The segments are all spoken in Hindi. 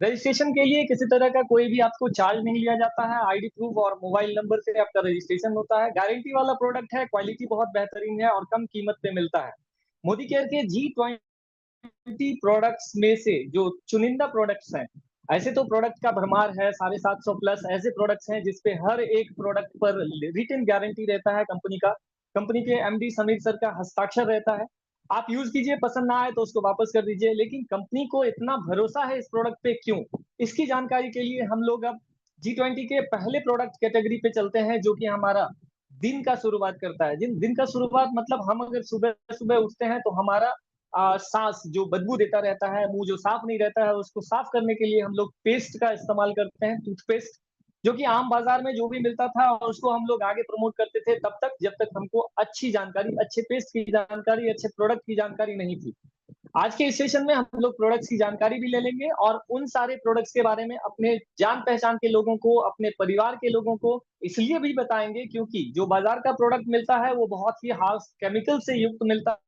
रजिस्ट्रेशन के लिए किसी तरह का कोई भी आपको चार्ज नहीं लिया जाता है। आईडी प्रूफ और मोबाइल नंबर से आपका रजिस्ट्रेशन होता है। गारंटी वाला प्रोडक्ट है, क्वालिटी बहुत बेहतरीन है और कम कीमत पे मिलता है। मोदी केयर के जी20 प्रोडक्ट्स में से जो चुनिंदा प्रोडक्ट्स हैं, ऐसे तो प्रोडक्ट का भरमार है, 750 प्लस ऐसे प्रोडक्ट्स हैं जिसपे हर एक प्रोडक्ट पर रिटन गारंटी रहता है कंपनी का। कंपनी के एमडी समीर सर का हस्ताक्षर रहता है। आप यूज कीजिए, पसंद ना आए तो उसको वापस कर दीजिए। लेकिन कंपनी को इतना भरोसा है इस प्रोडक्ट पे क्यों? इसकी जानकारी के लिए हम लोग अब जी20 के पहले प्रोडक्ट कैटेगरी पे चलते हैं, जो कि हमारा दिन का शुरुआत करता है। जिन दिन का शुरुआत मतलब हम अगर सुबह सुबह उठते हैं तो हमारा सांस जो बदबू देता रहता है, मुंह जो साफ नहीं रहता है, उसको साफ करने के लिए हम लोग पेस्ट का इस्तेमाल करते हैं, टूथपेस्ट, जो कि आम बाजार में जो भी मिलता था और उसको हम लोग आगे प्रमोट करते थे तब तक जब तक हमको अच्छी जानकारी, अच्छे पेस्ट की जानकारी, अच्छे प्रोडक्ट की जानकारी नहीं थी। आज के इस सेशन में हम लोग प्रोडक्ट्स की जानकारी भी ले लेंगे और उन सारे प्रोडक्ट्स के बारे में अपने जान पहचान के लोगों को, अपने परिवार के लोगों को इसलिए भी बताएंगे क्योंकि जो बाजार का प्रोडक्ट मिलता है वो बहुत ही हार्श केमिकल से युक्त मिलता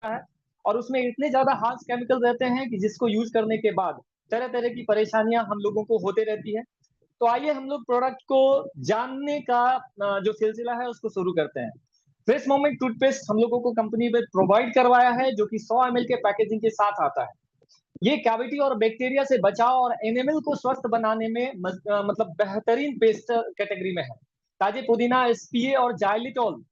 है और उसमें इतने ज्यादा हार्श केमिकल रहते हैं कि जिसको यूज करने के बाद तरह तरह की परेशानियां हम लोगों को होते रहती है। तो आइए हम लोग प्रोडक्ट को जानने का जो सिलसिला है उसको शुरू करते हैं। फ्रेश मोमेंट टूथपेस्ट हम लोगों को कंपनी में प्रोवाइड करवाया है, जो कि 100 ml के पैकेजिंग के साथ आता है। ये कैविटी और बैक्टीरिया से बचाव और एनिमल को स्वस्थ बनाने में मतलब बेहतरीन पेस्ट कैटेगरी में है। ताजे पुदीना, एसपीए और जाइलिटॉल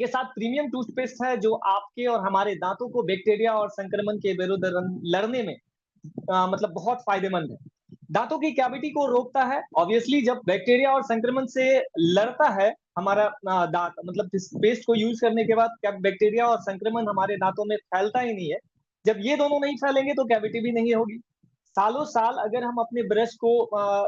के साथ प्रीमियम टूथपेस्ट है, जो आपके और हमारे दांतों को बैक्टीरिया और संक्रमण के विरुद्ध लड़ने में मतलब बहुत फायदेमंद है। दांतों की कैविटी को रोकता है। ऑब्वियसली जब बैक्टीरिया और संक्रमण से लड़ता है हमारा दांत, मतलब इस पेस्ट को यूज करने के बाद क्या बैक्टीरिया और संक्रमण हमारे दांतों में फैलता ही नहीं है। जब ये दोनों नहीं फैलेंगे तो कैविटी भी नहीं होगी। सालों साल अगर हम अपने ब्रश को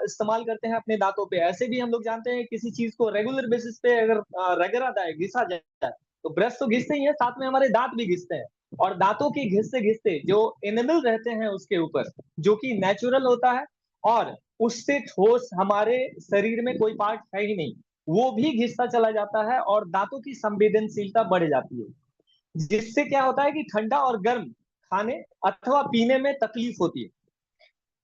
इस्तेमाल करते हैं अपने दांतों पे, ऐसे भी हम लोग जानते हैं किसी चीज को रेगुलर बेसिस पे अगर रगड़ा जाए, घिसा जाए, तो ब्रश तो घिसते ही है, साथ में हमारे दांत भी घिसते हैं। और दांतों की घिसते घिसते जो एनिमल रहते हैं उसके ऊपर, जो कि नेचुरल होता है और उससे ठोस हमारे शरीर में कोई पार्ट है ही नहीं, वो भी घिसता चला जाता है और दांतों की संवेदनशीलता बढ़ जाती है, जिससे क्या होता है कि ठंडा और गर्म खाने अथवा पीने में तकलीफ होती है।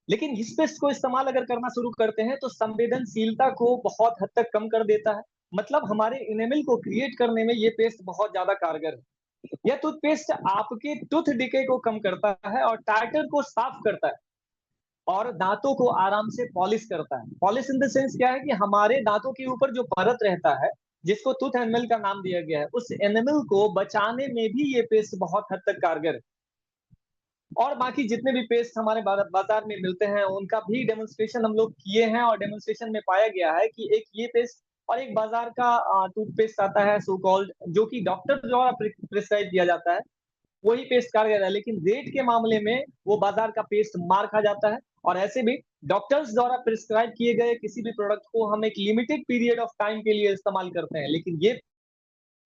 लेकिन इस पेस्ट को इस्तेमाल अगर करना शुरू करते हैं तो संवेदनशीलता को बहुत हद तक कम कर देता है। मतलब हमारे इनेमिल को क्रिएट करने में ये पेस्ट बहुत ज्यादा कारगर है। यह टूथपेस्ट आपके टूथ डिके को कम करता है और टार्टर को साफ करता है और दांतों को आराम से पॉलिश करता है। पॉलिश इन द सेंस क्या है कि हमारे दांतों के ऊपर जो परत रहता है, जिसको टूथ एनिमल का नाम दिया गया है, उस एनिमल को बचाने में भी ये पेस्ट बहुत हद तक कारगर है। और बाकी जितने भी पेस्ट हमारे बाजार में मिलते हैं उनका भी डेमोन्स्ट्रेशन हम लोग किए हैं और डेमोन्स्ट्रेशन में पाया गया है कि एक ये पेस्ट और एक बाजार का टूथपेस्ट आता है सो कॉल्ड, जो कि डॉक्टर द्वारा प्रिस्क्राइब किया जाता है, वही पेस्ट कारगर है। लेकिन रेट के मामले में वो बाजार का पेस्ट मार खा जाता है। और ऐसे भी डॉक्टर्स द्वारा प्रिस्क्राइब किए गए किसी भी प्रोडक्ट को हम एक लिमिटेड पीरियड ऑफ टाइम के लिए इस्तेमाल करते हैं। लेकिन ये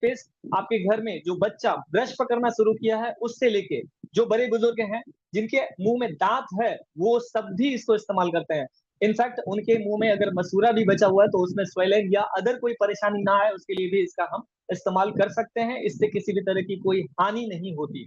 पेस्ट आपके घर में जो बच्चा ब्रश पकड़ना शुरू किया है उससे लेके जो बड़े बुजुर्ग हैं जिनके मुंह में दांत है, वो सब भी इसको इस्तेमाल करते हैं। इनफैक्ट उनके मुंह में अगर मसूरा भी बचा हुआ है तो उसमें स्वेलिंग या अदर कोई परेशानी ना आए उसके लिए भी इसका हम इस्तेमाल कर सकते हैं। इससे किसी भी तरह की कोई हानि नहीं होती।